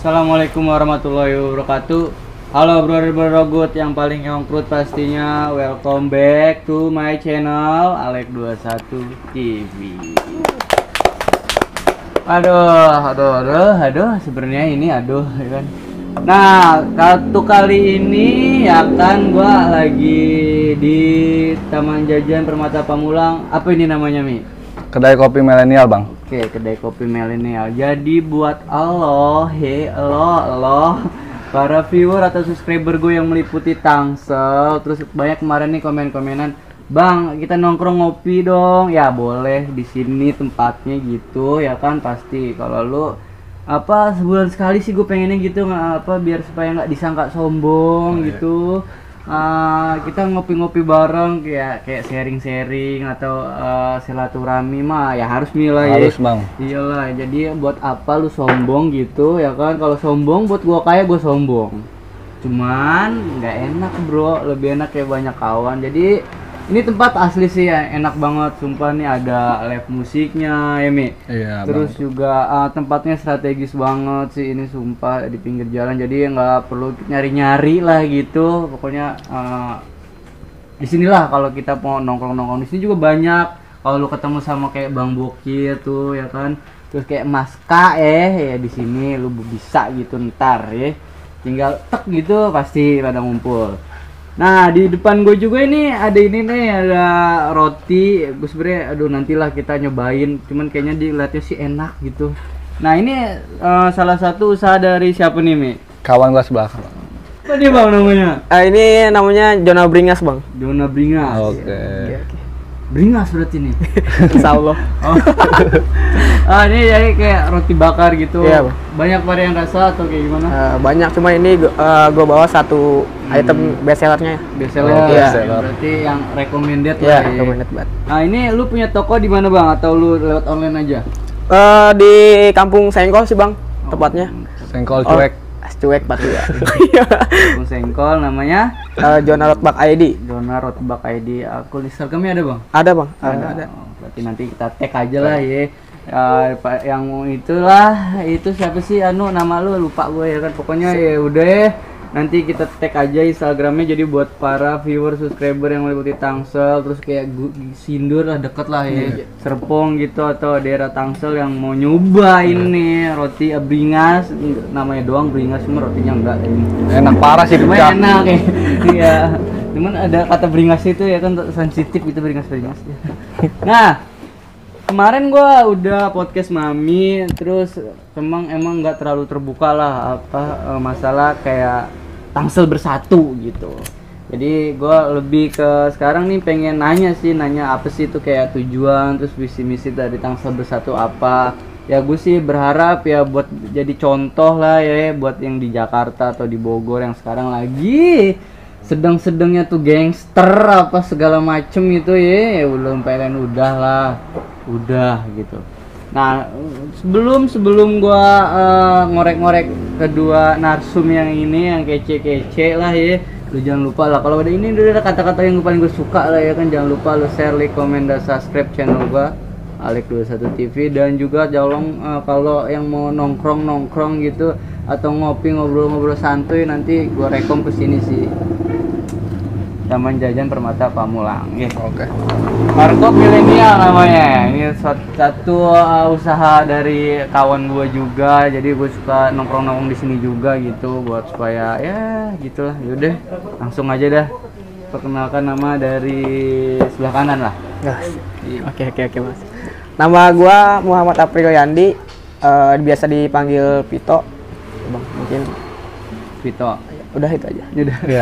Assalamualaikum warahmatullahi wabarakatuh. Halo brother-brother yang paling nyongkrut pastinya. Welcome back to my channel Alek21 TV. Aduh, sebenarnya ini ya kan. Nah, kali ini ya kan gua lagi di Taman Jajan Permata Pamulang. Apa ini namanya, Mi? Kedai kopi milenial, Bang. Oke, kedai kopi milenial. Jadi buat lo para viewer atau subscriber gue yang meliputi Tangsel, terus banyak kemarin nih komen-komenan, "Bang, kita nongkrong ngopi dong." Ya, boleh di sini tempatnya gitu ya kan, pasti. Kalau lu sebulan sekali sih gue pengennya gitu, biar supaya nggak disangka sombong gitu. Kita ngopi-ngopi bareng kayak sharing-sharing atau silaturahmi mah ya harus nilai ya. Harus, Bang. Iyalah, jadi buat apa lu sombong gitu ya kan? Kalau sombong buat gua kaya gua sombong. Cuman nggak enak, Bro. Lebih enak kayak banyak kawan. Jadi ini tempat asli sih ya, enak banget sumpah nih, ada live musiknya ya, Mi. Iya, Terus Bang. juga tempatnya strategis banget sih ini sumpah, di pinggir jalan, jadi nggak perlu nyari-nyari lah gitu. Pokoknya di sinilah kalau kita mau nongkrong-nongkrong. Di sini juga banyak kalau lu ketemu sama kayak Bang Bokir tuh ya kan. Terus kayak Mas K ya di sini lu bisa gitu ntar ya. Tinggal tek gitu pasti pada ngumpul. Nah, di depan gue juga ini ada roti. Gue sebenernya nantilah kita nyobain, cuman kayaknya dilihatnya sih enak gitu. Nah, ini salah satu usaha dari siapa nih, Mi? Kawan gua sebelah. Apa dia, Bang, namanya? Ini namanya Jona Bringas, Bang. Jona Bringas. Oke. Bringas berarti nih. Insya Allah. Ini jadi kayak roti bakar gitu. Iya, Bang. Banyak varian rasa atau kayak gimana? Banyak, cuma ini gue bawa satu item best sellernya. Bestseller. Iya. Berarti yang recommended Ya, lah ya. recommended banget. Nah, ini lu punya toko di mana, Bang? Atau lu lewat online aja? Di Kampung Sengkol sih, Bang, tepatnya. Sengkol cuek. Cuek batu ya. Kampung Sengkol namanya Jona Rotbak ID. Jona Rotbak ID. Akun Instagramnya ada, Bang? Ada, Bang. Ada. Berarti nanti kita tag aja lah ya. Yang itu siapa sih nama lu lupa gue ya kan. Pokoknya ya udah, nanti kita tag aja Instagramnya. Jadi buat para viewer subscriber yang meliputi Tangsel, terus kayak Sindur lah, deket lah ya, Serpong gitu, atau daerah Tangsel yang mau nyobain nih roti Bringas, namanya doang Bringas, cuma rotinya enggak ini. Enak parah sih, Cuma pecah. enak ya. Iya. Cuman ada kata Bringas itu ya kan sensitif itu, Bringas. Nah, kemarin gua udah podcast Mami, terus emang nggak terlalu terbuka lah masalah kayak Tangsel bersatu gitu. Jadi gua lebih ke sekarang nih pengen nanya apa sih itu kayak tujuan, terus visi misi dari Tangsel bersatu apa. Ya gue sih berharap ya buat jadi contoh lah ya buat yang di Jakarta atau di Bogor yang sekarang lagi sedang-sedangnya tuh gangster apa segala macem gitu ya belum pengen udah gitu. Nah, sebelum gua ngorek-ngorek kedua narsum yang ini yang kece-kece lah ya, lu jangan lupa lah kalau ada ini udah ada kata-kata yang paling gue suka lah ya kan, jangan lupa lu share, like, komen, dan subscribe channel gua Alek21 TV. Dan juga tolong kalau yang mau nongkrong gitu atau ngopi ngobrol-ngobrol santuy, nanti gua rekom kesini sih, Taman Jajan Permata Pamulang. Oke. Warkop milenial namanya. Ini satu usaha dari kawan gue juga. Jadi gue suka nongkrong di sini juga gitu, buat supaya ya gitulah. Yaudah, langsung aja dah. Perkenalkan nama dari sebelah kanan lah. Oke, Mas. Nama gua Muhammad April Yandi. Biasa dipanggil Pito. Bang, mungkin Vito. udah itu aja. Udah. Iya.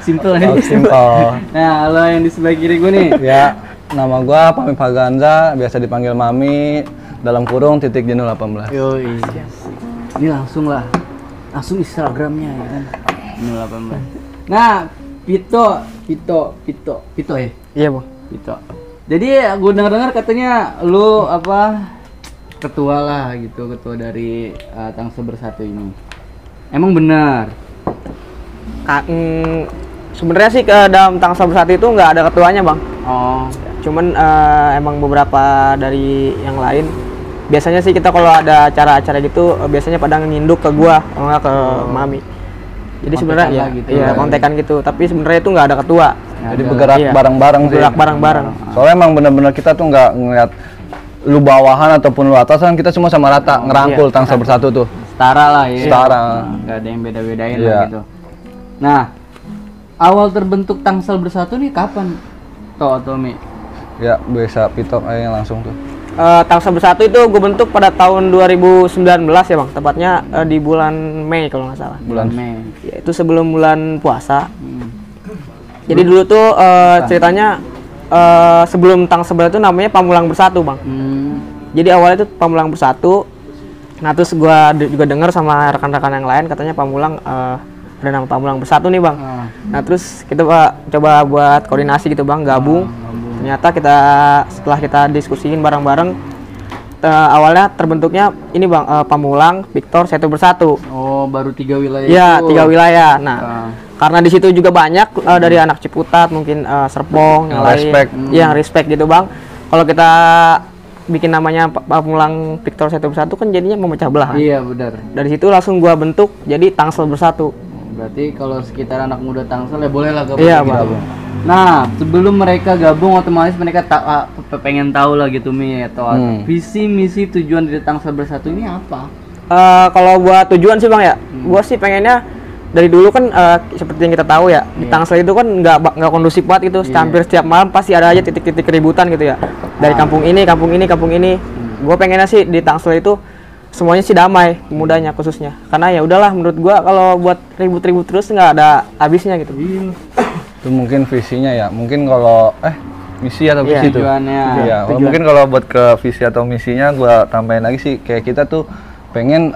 Simple ya. Simple. Nah, lo yang di sebelah kiri gue nih. Ya, nama gua Pami Faganza, biasa dipanggil Mami, dalam kurung titik jenuh 18. Yoi. Ini langsung Instagramnya ya kan. Jenuh 18. Nah, Pito ya. Iya, Bang. Pito. Jadi gue dengar katanya lu ketua lah gitu, ketua dari Tangsel Bersatu ini. Emang benar? Sebenarnya sih ke dalam Tangsel Bersatu itu nggak ada ketuanya, Bang. Oh. Cuman emang beberapa dari yang lain biasanya sih kita kalau ada acara-acara gitu biasanya pada nginduk ke gua, kalau nggak ke mami. Jadi sebenarnya ya, gitu iya kontekan gitu. Tapi sebenarnya itu nggak ada ketua. Jadi bergerak Iya, bareng-bareng sih. bergerak bareng-bareng. Soalnya emang bener-bener kita tuh nggak ngeliat lu bawahan ataupun lu atasan, kita semua sama rata ngerangkul iya. Tangsel Bersatu tuh. Setara lah ya. Setara. Nggak ada yang beda-bedain Iya. lah gitu. Nah, awal terbentuk Tangsel Bersatu nih kapan? Tommy. Ya biasa Pito aja langsung tuh. Tangsel Bersatu itu gue bentuk pada tahun 2019 ya bang, tepatnya di bulan Mei kalau nggak salah. Bulan Mei. Ya, itu sebelum bulan puasa. Hmm. Jadi dulu tuh ceritanya sebelum Tangsel Bersatu namanya Pamulang Bersatu bang. Jadi awalnya itu Pamulang Bersatu. Nah terus gua juga dengar sama rekan-rekan yang lain katanya Pamulang ada nama Pamulang Bersatu nih bang. Nah terus kita coba buat koordinasi gitu bang, gabung. Ternyata setelah kita diskusiin bareng-bareng awalnya terbentuknya ini bang, Pamulang, Victor, Setu Bersatu. Oh, baru 3 wilayah Iya, itu. 3 wilayah. Nah, karena di situ juga banyak dari anak Ciputat, mungkin Serpong, yang lain, respect. yang respect gitu bang. Kalau kita bikin namanya Pamulang Victor Setu Bersatu kan jadinya memecah belah. Kan? Iya, benar. Dari situ langsung gua bentuk jadi Tangsel Bersatu. Berarti kalau sekitar anak muda Tangsel ya boleh lah gabung. Iya, gitu. Bang. Nah, sebelum mereka gabung otomatis mereka pengen tahu lah gitu Mi atau visi misi tujuan dari Tangsel Bersatu ini apa? Kalau buat tujuan sih bang ya, gua sih pengennya dari dulu kan seperti yang kita tahu ya di Tangsel itu kan nggak kondusif banget gitu. Hampir setiap malam pasti ada aja titik-titik keributan gitu ya. Dari kampung ini, kampung ini, kampung ini. Gua pengennya sih di Tangsel itu semuanya sih damai, mudanya khususnya. Karena ya udahlah menurut gua kalau buat ribut-ribut terus nggak ada habisnya gitu. Itu mungkin visinya ya. Mungkin kalau misi atau visi tuh. Tujuannya. Iya, mungkin kalau buat ke visi atau misinya gua tambahin lagi sih kayak kita tuh pengen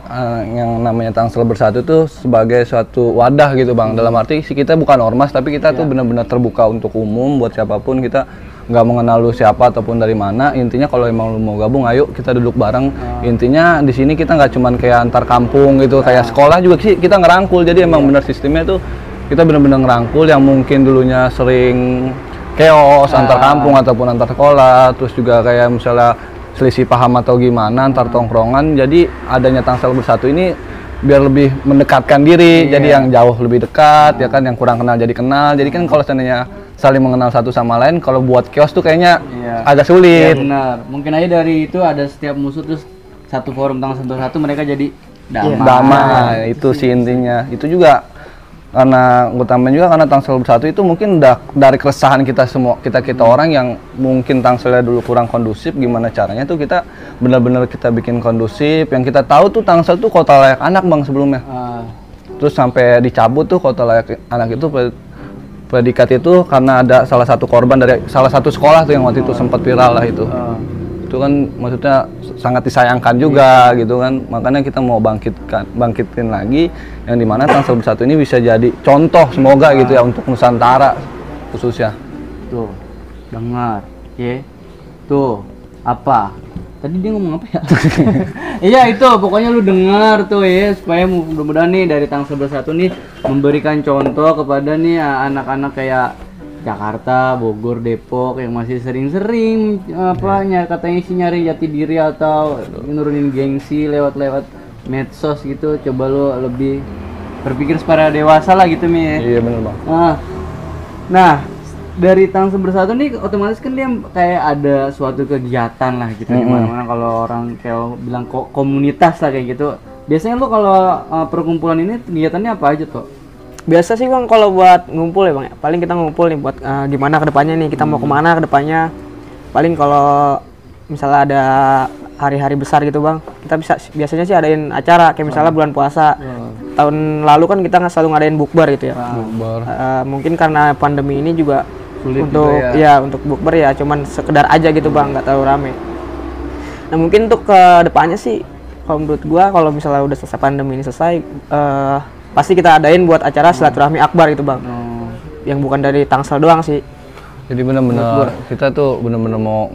yang namanya Tangsel Bersatu tuh sebagai suatu wadah gitu bang. Dalam arti sih kita bukan ormas tapi kita tuh benar-benar terbuka untuk umum buat siapapun. Kita nggak mengenal lu siapa ataupun dari mana. Intinya kalau emang lu mau gabung, ayo kita duduk bareng. Intinya di sini kita nggak cuman kayak antar kampung gitu, kayak sekolah juga sih kita ngerangkul. Jadi emang bener sistemnya tuh kita benar-benar ngerangkul yang mungkin dulunya sering chaos antar kampung ataupun antar sekolah, terus juga kayak misalnya selisih paham atau gimana antar tongkrongan. Jadi adanya Tangsel Bersatu ini biar lebih mendekatkan diri, jadi yang jauh lebih dekat ya kan, yang kurang kenal jadi kenal. Jadi kan kalau seandainya saling mengenal satu sama lain, kalau buat chaos tuh kayaknya agak sulit. Iya benar. Mungkin aja dari itu ada setiap musuh terus satu forum Tangsel Bersatu mereka jadi damai. Damai itu sih intinya. Itu juga karena utama juga karena Tangsel Bersatu itu mungkin udah dari keresahan kita semua, kita orang yang mungkin Tangselnya dulu kurang kondusif, gimana caranya tuh kita benar-benar kita bikin kondusif. Yang kita tahu tuh Tangsel tuh kota layak anak bang sebelumnya. Terus sampai dicabut tuh kota layak anak itu predikat itu karena ada salah satu korban dari salah satu sekolah tuh yang waktu itu sempat viral lah itu. Itu kan maksudnya sangat disayangkan juga gitu kan, makanya kita mau bangkitin lagi yang dimana Tangsel Bersatu ini bisa jadi contoh semoga gitu ya untuk Nusantara khususnya. Tuh, dengar, tuh apa? Tadi dia ngomong apa ya? Iya itu, pokoknya lu dengar tuh ya, supaya mudah-mudahan nih dari Tangsel Bersatu nih memberikan contoh kepada nih anak-anak kayak Jakarta, Bogor, Depok yang masih sering-sering katanya sih nyari jati diri atau nurunin gengsi lewat medsos gitu. Coba lu lebih berpikir secara dewasa lah gitu Mi. Iya bener bang. Nah dari Tangsel Bersatu nih otomatis kan dia kayak ada suatu kegiatan lah gitu di mana-mana. Kalau orang kayak bilang komunitas lah kayak gitu. Biasanya lu kalau perkumpulan ini kegiatannya apa aja tuh? Biasa sih bang kalau buat ngumpul ya bang, paling kita ngumpul nih buat gimana kedepannya nih, kita mau kemana kedepannya. Paling kalau misalnya ada hari-hari besar gitu bang, kita biasanya sih adain acara kayak misalnya bulan puasa. Tahun lalu kan kita nggak selalu ngadain bukber gitu ya. Mungkin karena pandemi ini juga sulit untuk untuk bukber ya cuman sekedar aja gitu bang, nggak terlalu rame. Nah mungkin untuk ke depannya sih kalau menurut gua kalau misalnya udah selesai pandemi ini selesai, pasti kita adain buat acara silaturahmi akbar gitu bang, yang bukan dari Tangsel doang sih. Jadi benar-benar kita tuh benar-benar mau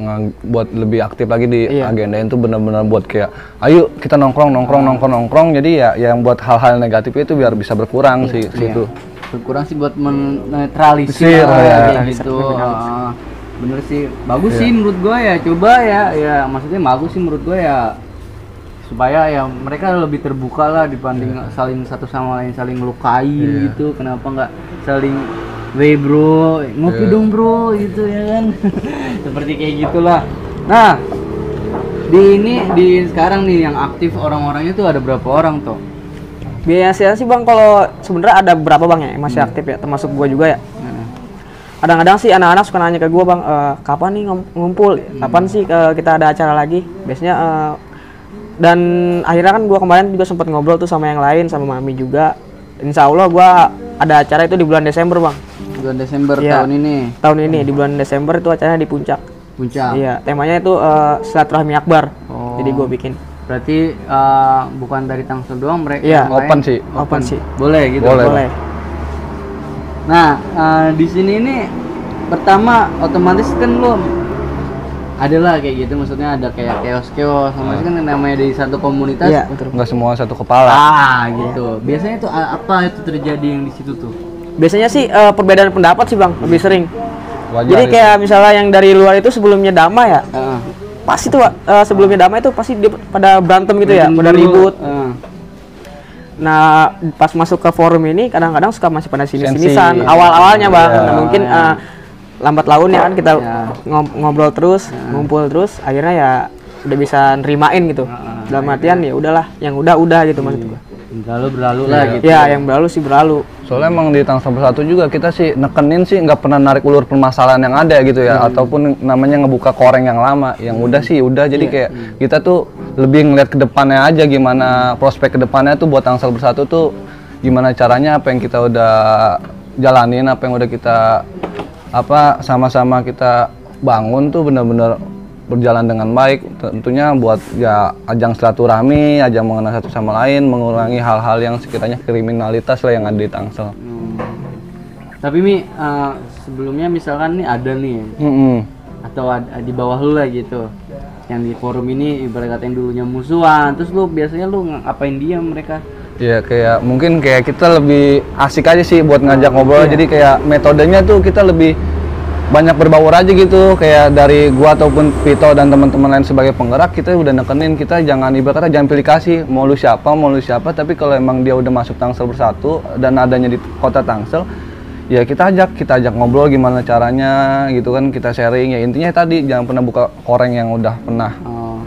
buat lebih aktif lagi di agendain tuh benar-benar buat kayak ayo kita nongkrong. Jadi ya yang buat hal-hal negatif itu biar bisa berkurang sih situ. Berkurang sih buat menetralisir gitu. Bener sih, bagus sih menurut gua ya. Coba ya maksudnya bagus sih menurut gua ya. supaya ya mereka lebih terbuka lah dibanding saling satu sama lain saling melukai gitu. Kenapa nggak saling "Wey bro, ngopi dong bro" gitu ya kan. Seperti kayak gitulah. Nah, di sekarang nih yang aktif orang-orangnya tuh ada berapa orang toh? Biasanya sih Bang, kalau sebenarnya ada beberapa Bang ya yang masih aktif ya, termasuk gua juga ya. Kadang-kadang sih anak-anak suka nanya ke gua, Bang, kapan nih ngumpul? Kapan sih kita ada acara lagi? Biasanya dan akhirnya kan gua kemarin juga sempat ngobrol tuh sama yang lain, sama Mami juga. Insya Allah gua ada acara itu di bulan Desember, Bang. Bulan Desember Iya. tahun ini. Tahun ini di bulan Desember itu acaranya di Puncak. Puncak. Iya, temanya itu silaturahmi akbar. Oh. Jadi gua bikin. Berarti bukan dari Tangsel doang mereka. Iya. yang lain Open sih. Open sih. Boleh gitu. Boleh. Boleh. Nah, di sini ini pertama otomatis kan lo adalah kayak gitu, maksudnya ada kayak kios-kios, sama kan namanya dari satu komunitas. Iya, betul. Nggak semua satu kepala. Gitu. Biasanya itu apa itu terjadi yang di situ tuh? Biasanya sih perbedaan pendapat sih Bang, lebih sering. Wajar Jadi itu. kayak misalnya yang dari luar itu sebelumnya damai ya, Heeh. pasti tuh sebelumnya damai itu pasti dia pada berantem gitu ya, pada ribut. Nah, pas masuk ke forum ini kadang-kadang suka masih pada sini-sinisan Sensi. awal-awalnya Bang. Iya. Nah, mungkin Ya. lambat laun ya kan kita Ya. ngobrol terus, ngumpul terus, akhirnya ya udah bisa nerimain gitu. Dalam artian ya udahlah, yang udah gitu maksud gua. Berlalu lah gitu. Ya, yang berlalu sih berlalu. Soalnya emang di Tangsel Bersatu juga kita sih nekenin sih nggak pernah narik ulur permasalahan yang ada gitu ya, ataupun namanya ngebuka koreng yang lama. Yang udah sih udah, jadi kayak kita tuh lebih ngeliat ke depannya aja, gimana prospek ke depannya tuh buat Tangsel Bersatu tuh gimana caranya, apa yang kita udah jalanin, apa yang udah kita sama-sama kita bangun tuh bener-bener berjalan dengan baik. Tentunya buat ya ajang silaturahmi, ajang mengenal satu sama lain, mengurangi hal-hal yang sekiranya kriminalitas lah yang ada di Tangsel. Tapi Mi, sebelumnya misalkan nih ada nih atau di bawah lu lah gitu, yang di forum ini ibarat kata yang dulunya musuhan, terus lu biasanya lu ngapain dia mereka? Ya kayak mungkin kayak kita lebih asik aja sih buat ngajak ngobrol. Jadi kayak metodenya tuh kita lebih banyak berbaur aja gitu, kayak dari gua ataupun Vito dan teman-teman lain sebagai penggerak, kita udah nekenin, kita jangan ibarat kata jangan pilih kasih mau lu siapa, tapi kalau emang dia udah masuk Tangsel Bersatu dan adanya di kota Tangsel, ya kita ajak ngobrol gimana caranya gitu kan, kita sharing. Ya intinya tadi jangan pernah buka koreng yang udah pernah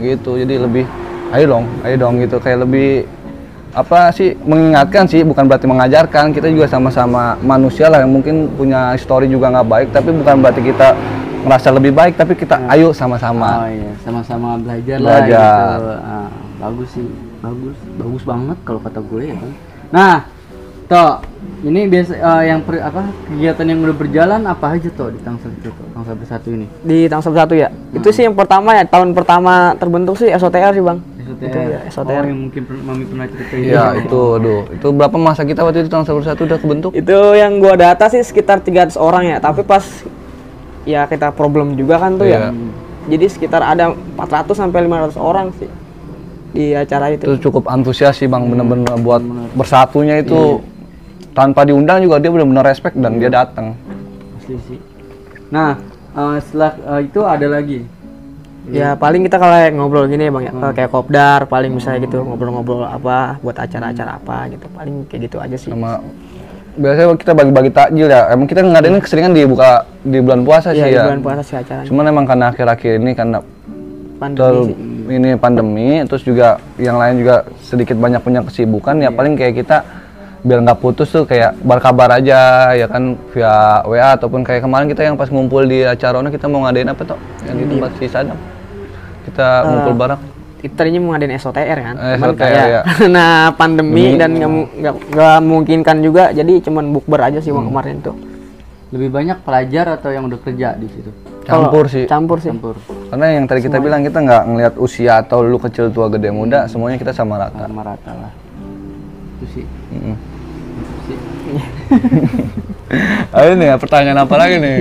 gitu. Jadi lebih ayo dong gitu, kayak lebih mengingatkan sih, bukan berarti mengajarkan. Kita juga sama-sama manusia lah yang mungkin punya histori juga nggak baik, tapi bukan berarti kita ngerasa lebih baik, tapi kita ayo sama-sama. Oh iya, sama-sama belajar lah Belajar. gitu. Bagus sih, bagus banget kalau kata gue ya kan. Nah, Toh, ini biasa kegiatan yang udah berjalan apa aja Toh di Tangsel itu, Tangsel Bersatu ini? Di Tangsel Bersatu ya. Itu sih yang pertama ya, tahun pertama terbentuk sih SOTR sih Bang. SOTR. SOTR. Oh, yang mungkin Mami pernah ceritain. Iya itu berapa masa kita waktu itu Tangsel Bersatu udah kebentuk? Itu yang gua data sih sekitar 300 orang ya, tapi pas ya kita problem juga kan tuh ya. Jadi sekitar ada 400 sampai 500 orang sih di acara itu. Itu cukup antusias sih Bang, bener-bener buat bersatunya itu. Tanpa diundang juga dia benar-benar respect dan dia datang. Asli sih. Nah, setelah itu ada lagi. Ya paling kita kalau ngobrol gini ya Bang ya, kayak kopdar paling misalnya gitu, ngobrol-ngobrol apa buat acara-acara apa gitu, paling kayak gitu aja sih. Sama biasanya kita bagi-bagi takjil ya. Emang kita ngadain keseringan di bulan puasa sih Iya, di ya. bulan puasa sih acaranya. Cuman emang karena akhir-akhir ini karena Pandemi sih. ini pandemi, terus juga yang lain juga sedikit banyak punya kesibukan ya, paling kayak kita biar nggak putus tuh kayak berkabar aja ya kan, via WA ataupun kayak kemarin kita yang pas ngumpul di acara kita mau ngadain apa Toh? Yang di tempat si Sadam. Kita ngumpul bareng. Kita tadinya mau ngadain SOTR kan, cuman SOTR, kayak ya. karena pandemi dan nggak memungkinkan juga, jadi cuman bukber aja sih Bang kemarin tuh. Lebih banyak pelajar atau yang udah kerja di situ? Campur sih. Campur sih. Campur. Karena yang tadi kita bilang, kita nggak ngelihat usia atau lu kecil, tua, gede, muda, semuanya kita sama rata. Sama rata lah. Itu sih. Ayo nih, pertanyaan apa lagi nih?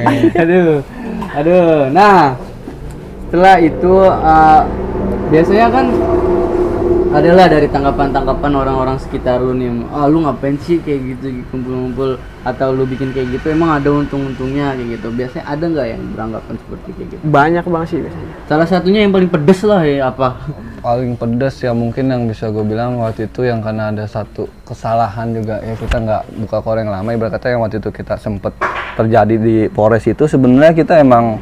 Aduh. Nah, setelah itu biasanya kan adalah dari tanggapan-tanggapan orang-orang sekitar lu nih, lu ngapain sih kayak gitu kumpul-kumpul atau lu bikin kayak gitu, emang ada untung-untungnya kayak gitu. Biasanya ada nggak yang beranggapan seperti kayak gitu? Banyak banget sih biasanya. Salah satunya yang paling pedes lah ya apa? Paling pedas ya mungkin yang bisa gue bilang waktu itu yang karena ada satu kesalahan juga ya, kita nggak buka koreng lama, ibarat kata yang waktu itu kita sempet terjadi di Polres itu sebenarnya kita emang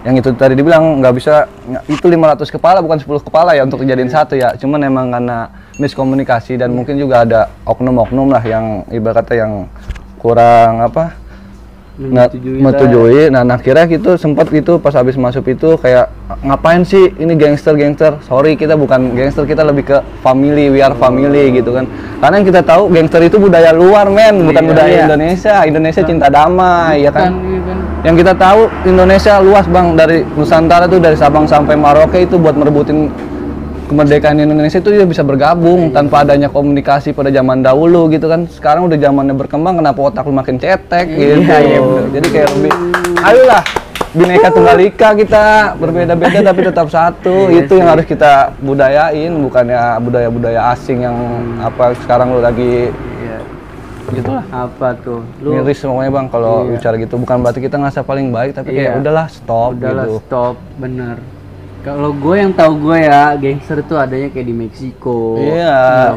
yang itu tadi dibilang nggak bisa, itu 500 kepala bukan 10 kepala ya untuk kejadian satu ya, cuman emang karena miskomunikasi dan mungkin juga ada oknum-oknum lah yang ibarat kata yang kurang apa menyetujui. Nah akhirnya gitu sempat itu pas habis masuk itu kayak ngapain sih ini gangster, sorry kita bukan gangster, kita lebih ke family, we are family gitu kan, karena yang kita tahu gangster itu budaya luar men, bukan budaya Indonesia cinta damai ya kan. Yang kita tahu Indonesia luas bang, dari Nusantara tuh dari Sabang sampai Merauke itu buat merebutin kemerdekaan Indonesia itu dia bisa bergabung tanpa adanya komunikasi pada zaman dahulu gitu kan. Sekarang udah zamannya berkembang, kenapa otak lu makin cetek gitu. Jadi kayak lebih ayolah Bhinneka Tunggal Ika, kita berbeda-beda tapi tetap satu. Itu yang harus kita budayain, bukannya budaya-budaya asing yang apa sekarang lu lagi gitu lah. Apa tuh? Lu miris semuanya bang kalau bicara gitu, bukan berarti kita ngerasa paling baik, tapi kayak udahlah stop gitu. Stop, bener. Kalau gue yang tahu gue ya, gangster itu adanya kayak di Meksiko,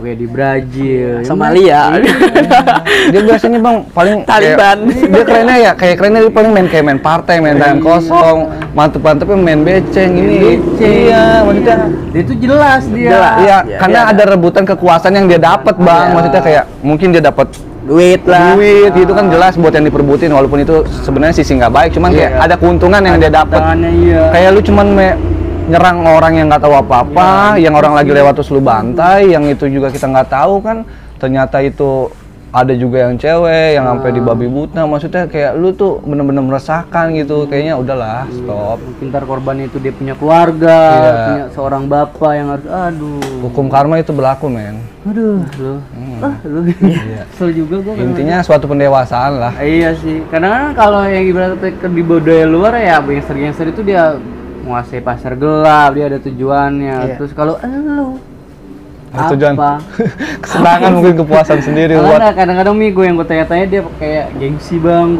kayak di Brazil, Somalia. Dia biasanya bang paling Taliban. Dia kerennya ya, dia paling main kayak main partai, main tangan kosong, mantep-mantepnya main beceng ini. Iya, maksudnya dia itu jelas dia. Iya, karena ada rebutan kekuasaan yang dia dapat bang, maksudnya kayak mungkin dia dapat duit gitu kan, jelas buat yang diperbutin, walaupun itu sebenarnya sisi nggak baik, cuman kayak ada keuntungan yang dia dapat. Kayak lu cuman nyerang orang yang nggak tahu apa-apa, yang orang lagi lewat terus lu bantai, yang itu juga kita nggak tahu kan, ternyata itu ada juga yang cewek yang sampai di babi buta, maksudnya kayak lu tuh bener-bener meresahkan gitu. Kayaknya udahlah stop. Pintar korban itu dia punya keluarga, punya seorang bapak yang harus hukum karma itu berlaku men. Lu kesel juga gua. Intinya suatu pendewasaan lah. Iya sih, kadang-kadang kalau yang ibaratnya di budaya luar ya gangster itu dia menguasai pasar gelap, dia ada tujuannya. Terus kalau lu tujuan kesenangan mungkin kepuasan sendiri buat. Kadang-kadang gue yang gue tanya-tanya dia kayak gengsi bang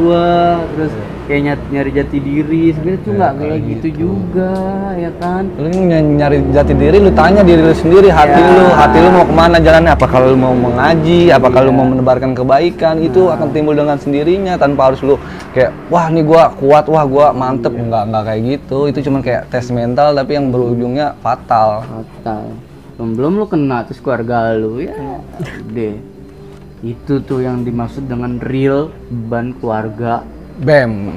terus kayak nyari jati diri, sebenarnya tuh nggak kayak gitu juga ya kan. Lu nyari jati diri, lu tanya diri lu sendiri, hati lu mau kemana jalannya, apa kalau lu mau mengaji, apa kalau lu mau menebarkan kebaikan, itu akan timbul dengan sendirinya tanpa harus lu kayak wah nih gua kuat, wah gua mantep. Enggak kayak gitu, itu cuma kayak tes mental tapi yang berujungnya fatal. Belum lu kena terus keluarga lu ya deh. Itu tuh yang dimaksud dengan real beban keluarga. Bam.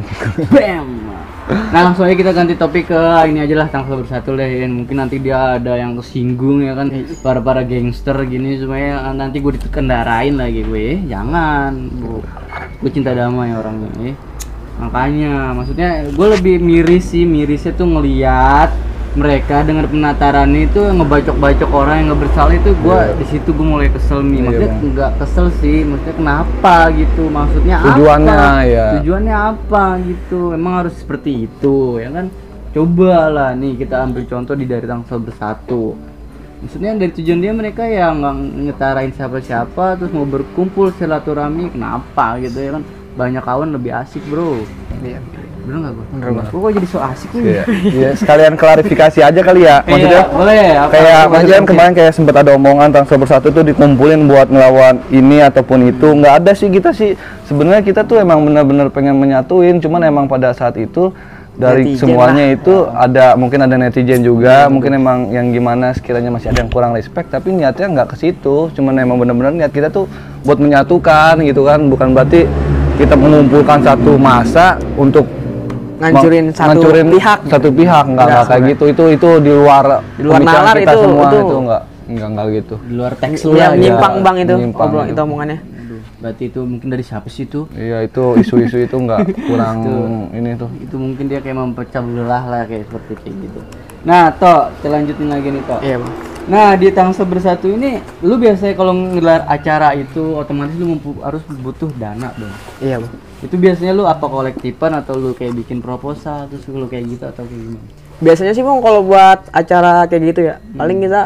Nah langsung aja kita ganti topik ke ini aja lah, Tangsel Bersatu deh. Mungkin nanti dia ada yang tersinggung ya kan, para gangster gini, supaya nanti gue dikendarain lagi gue. Jangan bu, gue cinta damai orangnya. Makanya maksudnya gue lebih mirisnya tuh ngeliat mereka dengan penataran itu ngebacok-bacok orang yang nggak bersalah itu. Di situ gue mulai kesel nih. Maksudnya nggak kesel sih, maksudnya kenapa gitu, maksudnya tujuannya apa gitu, emang harus seperti itu ya kan. Coba lah nih kita ambil contoh dari Tangsel Bersatu, maksudnya dari tujuan dia mereka ya nggak ngetarain siapa-siapa, terus mau berkumpul silaturahmi, kenapa gitu ya kan. Banyak kawan lebih asik bro. Bener nggak gue? Bener. Gue kok jadi so asik nih. Iya, sekalian klarifikasi aja kali ya. Maksudnya boleh. Kayak maksudnya kemarin kayak sempat ada omongan Tangsel Bersatu tuh dikumpulin buat ngelawan ini ataupun itu. Nggak ada sih, kita sih sebenarnya kita tuh emang benar-benar pengen menyatuin. Cuman emang pada saat itu dari netizen semuanya lah. Itu ada mungkin ada netizen juga, mungkin emang yang gimana sekiranya masih ada yang kurang respect, tapi niatnya nggak ke situ. Cuman emang benar-benar niat kita tuh buat menyatukan gitu kan, bukan berarti kita mengumpulkan satu masa untuk ngancurin satu pihak nggak kayak gitu. Itu di luar nalar kita itu semua itu nggak gitu. Di luar teks lu ya, menyimpang bang itu itu omongannya. Berarti itu mungkin dari siapa sih itu? Iya, itu isu-isu itu nggak kurang ini tuh. Itu mungkin dia kayak mempecah belah lah kayak seperti kayak gitu. Nah, kita lanjutin lagi nih, Iya, Bang. Nah, di Tangsel Bersatu ini lu biasanya kalau ngelar acara itu otomatis lu harus butuh dana dong. Iya bang. Itu biasanya lu apa kolektifan atau lu kayak bikin proposal terus lu kayak gitu atau kayak gimana? Biasanya sih bang kalau buat acara kayak gitu ya, paling kita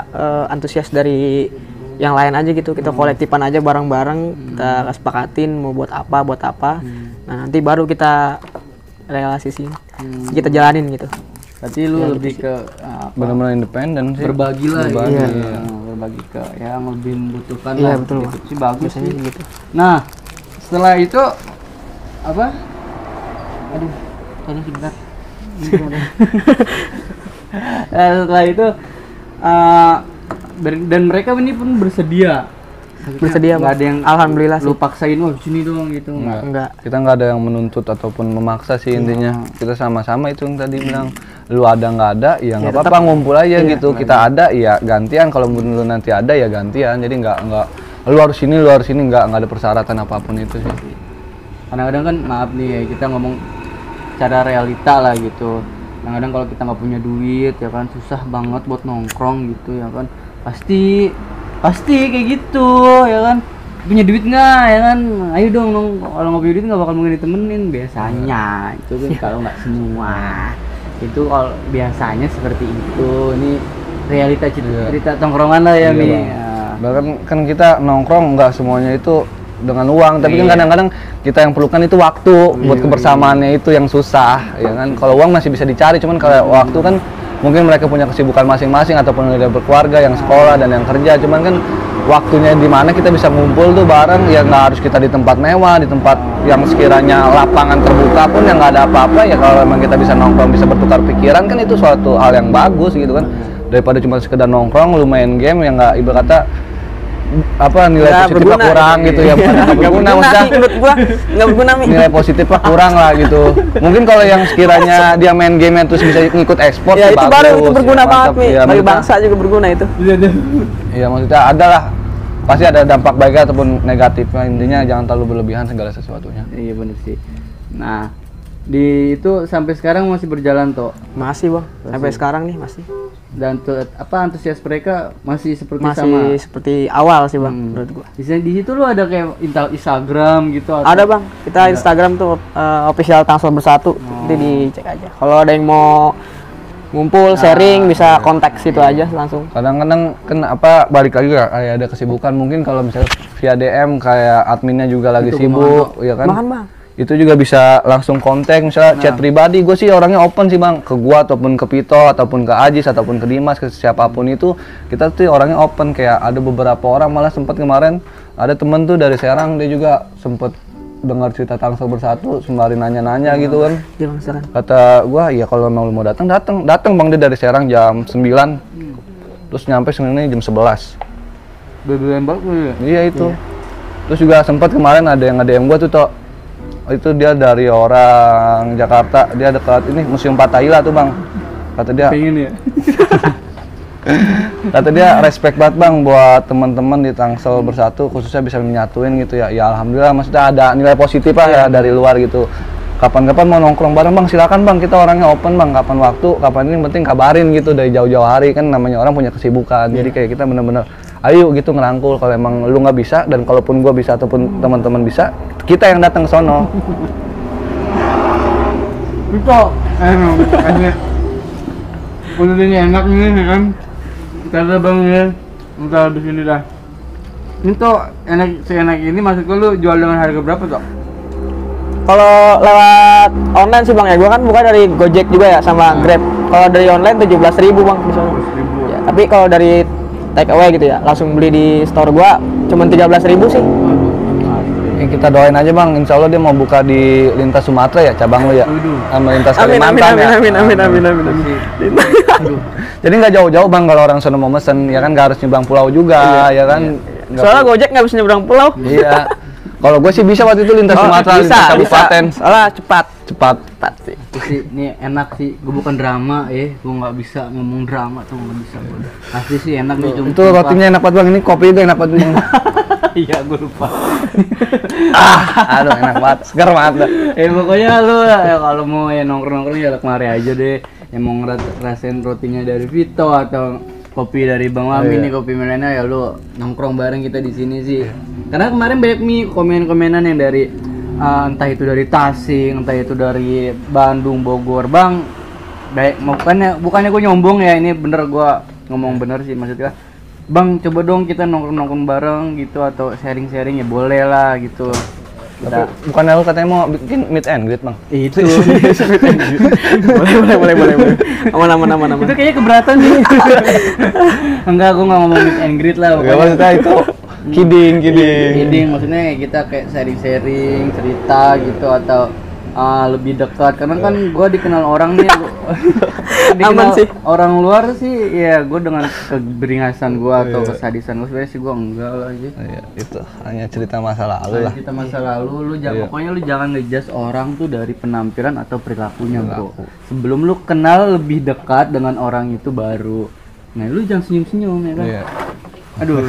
antusias dari yang lain aja gitu, kita kolektifan aja bareng-bareng, kita sepakatin mau buat apa. Nah nanti baru kita realisasiin, kita jalanin gitu. Berarti lu lebih ke Benar-benar independen sih. berbagi lah Berbagi, gitu. iya. Berbagi ke yang lebih membutuhkan Iya, lah. betul, Gitu Bang. sih bagus Biasanya sih. gitu. Nah, setelah itu apa? Aduh, tadi sebentar. Setelah itu dan mereka ini pun bersedia. Bersedia, nggak Bang. ada yang Alhamdulillah lu sih. paksain sini dong gitu. Enggak. Kita nggak ada yang menuntut ataupun memaksa sih intinya. Kita sama-sama itu yang tadi bilang. Lu ada nggak ada ya nggak apa-apa, ngumpul aja gitu. Kita ada ya gantian, kalau lu nanti ada ya gantian. Jadi nggak lu harus ini nggak ada persyaratan apapun itu sih. Kadang-kadang kan maaf nih ya, kita ngomong cara realita lah gitu. Kadang-kadang kalau kita nggak punya duit ya kan susah banget buat nongkrong gitu ya kan. Pasti kayak gitu ya kan. Punya duit nggak ya kan, ayo dong kalau nggak punya duit nggak bakal mungkin ditemenin biasanya. Itu kan kalau nggak semua itu, kalau biasanya seperti itu. Ini realita cerita tongkrongan lah ya Iya, nih. Bang. Bahkan kan kita nongkrong nggak semuanya itu dengan uang, tapi kan kadang-kadang kita yang perlukan itu waktu buat kebersamaannya itu yang susah ya kan. Kalau uang masih bisa dicari, cuman kalau waktu kan mungkin mereka punya kesibukan masing-masing ataupun udah berkeluarga, yang sekolah dan yang kerja. Cuman kan waktunya di mana kita bisa ngumpul tuh bareng, ya nggak harus kita di tempat mewah, di tempat yang sekiranya lapangan terbuka pun yang nggak ada apa-apa. Ya kalau memang kita bisa nongkrong, bisa bertukar pikiran, kan itu suatu hal yang bagus gitu kan, daripada cuma sekedar nongkrong lu main game yang nggak, ibarat kata apa, nilai Nggak positifnya berguna, kurang gitu ya, bukan nggak berguna maksudnya, sih, menurut gua nggak berguna Mi. nilai positifnya kurang lah gitu. Mungkin kalau yang sekiranya dia main game terus bisa ngikut ekspor Ya itu baru itu berguna ya, banget mantap. Mi. Ya, Bagi maksudnya- bangsa juga berguna itu. Iya maksudnya ada lah, pasti ada dampak baiknya ataupun negatifnya, intinya jangan terlalu berlebihan segala sesuatunya. Iya bener sih. Nah, di itu sampai sekarang masih berjalan toh. Masih bang, sampai sekarang nih masih. Dan antusias mereka masih seperti sama. Masih seperti awal sih bang, menurut gua. Di situ lu ada kayak Instagram gitu atau Ada bang, kita Instagram tuh official Tangsel Bersatu, nanti dicek aja. Kalau ada yang mau ngumpul, sharing, bisa kontak situ aja langsung. Kadang-kadang kan apa, balik lagi ya, kayak ada kesibukan, mungkin kalau misalnya via DM kayak adminnya juga lagi sibuk ya kan. Makan bang. Itu juga bisa langsung kontak, misalnya chat pribadi. Gue sih orangnya open sih bang, ke gua ataupun ke Pito ataupun ke Ajis ataupun ke Dimas, ke siapapun itu kita tuh orangnya open. Kayak ada beberapa orang, malah sempat kemarin ada temen tuh dari Serang, dia juga sempet dengar cerita Tangsel Bersatu sembari nanya-nanya gitu kan. Iya bang, silakan. Kata gua, ya kalau mau datang bang, dia dari Serang jam 9 terus nyampe sini jam 11. BBM banget ya. Iya itu. Terus juga sempat kemarin ada yang nge-DM gua tuh Tok. Itu dia dari orang Jakarta, dia dekat ini Museum Fatahillah tuh bang. Kata dia, Pengen ya. kata dia respect banget bang buat teman-teman di Tangsel Bersatu, khususnya bisa menyatuin gitu ya. Ya alhamdulillah, maksudnya ada nilai positif lah ya dari luar gitu. Kapan-kapan mau nongkrong bareng bang, silakan bang, kita orangnya open bang. Kapan waktu, kapan ini, penting kabarin gitu dari jauh-jauh hari, kan namanya orang punya kesibukan. Jadi kayak kita bener-bener ayo gitu ngerangkul. Kalau emang lu nggak bisa, dan kalaupun gua bisa ataupun teman-teman bisa, kita yang datang ke sono. Itu kayaknya udah ini enak nih ya kan. Kata bang ya, entar habis ini dah. Ini tuh enak ini, maksud lu jual dengan harga berapa toh? Kalau lewat online sih bang ya, gua kan buka dari Gojek juga ya sama Grab. Kalau dari online 17.000 bang di sana. Ya, tapi kalau dari take away gitu ya, langsung beli di store gua cuma 13.000 sih. Kita doain aja bang, insya Allah dia mau buka di lintas Sumatera ya, cabang lu ya, sama lintas Kalimantan ya. Amin. Jadi nggak jauh-jauh bang kalau orang sono mau mesen, ya kan nggak harus nyebrang pulau juga, ya kan. Nggak Soalnya Gojek nggak bisa nyebrang pulau. Iya. Kalau gue sih bisa waktu itu lintas Sumatera, lintas kabupaten. Soalnya cepat sih. Itu sih, ini enak sih. Gue bukan drama gue nggak bisa ngomong drama tuh, nggak bisa gue. Asli sih enak nih. Itu rotinya enak banget bang, ini kopi juga enak banget bang. Iya, gue lupa. Aduh enak banget, segar banget dah. Pokoknya lu ya kalau mau ya nongkrong ya kemari aja deh. Yang mau ngerasain rotinya dari Vito atau kopi dari Bang Mami nih, kopi milenial ya lu nongkrong bareng kita di sini sih. Karena kemarin banyak nih komen-komenan yang dari entah itu dari Tasik, entah itu dari Bandung, Bogor, Bang. Baik, bukannya gue nyombong ya, ini bener gue ngomong bener sih maksudnya. Bang, coba dong kita nongkrong bareng gitu atau sharing-sharing ya boleh lah gitu. Tapi bukannya lu katanya mau bikin meet and greet, Bang? Itu boleh. Aman. itu kayaknya keberatan sih. Enggak, gue nggak ngomong meet and greet lah. Enggak, maksudnya itu kidding. Maksudnya kita kayak sharing-sharing cerita gitu atau lebih dekat karena kan gue dikenal orang nih Aman sih. Orang luar sih ya gue dengan keberingasan gue atau kesadisan gue sebenarnya sih gue enggak lah aja. Iya, itu hanya cerita masa lalu lah. Cerita masa lalu lu jangan pokoknya lu jangan ngejudge orang tuh dari penampilan atau perilakunya bro. Sebelum lu kenal lebih dekat dengan orang itu baru. Nah lu jangan senyum-senyum ya kan. Iya. Aduh.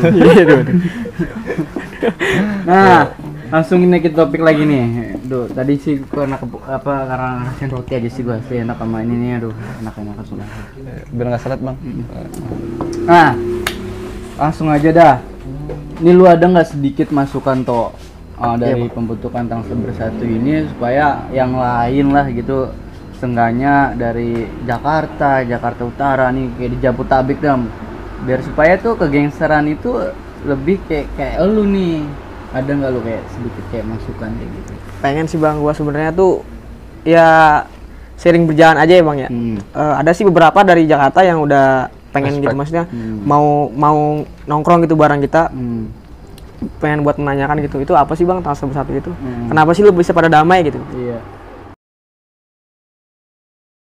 Nah, langsung ini ke topik lagi nih. Duh, tadi sih gua enak karena ngasihin roti aja sih gua sih enak sama ini nih. Aduh, enak sudah. Biar nggak seret, Bang. Nah, langsung aja dah. Ini lu ada nggak sedikit masukan toh dari pembentukan Tangsel Bersatu ini supaya yang lain lah gitu, seenggaknya dari Jakarta Utara nih kayak di Jabodetabek dah, biar supaya tuh kegengseran itu lebih kayak lu nih. Ada nggak lu kayak sedikit kayak masukan kayak gitu? Pengen sih Bang, gua sebenarnya tuh ya sering berjalan aja ya Bang ya. Ada sih beberapa dari Jakarta yang udah pengen gitu, maksudnya mau nongkrong gitu bareng kita. Pengen buat menanyakan gitu, itu apa sih Bang Tangsel Bersatu itu? Kenapa sih lu bisa pada damai gitu? Iya.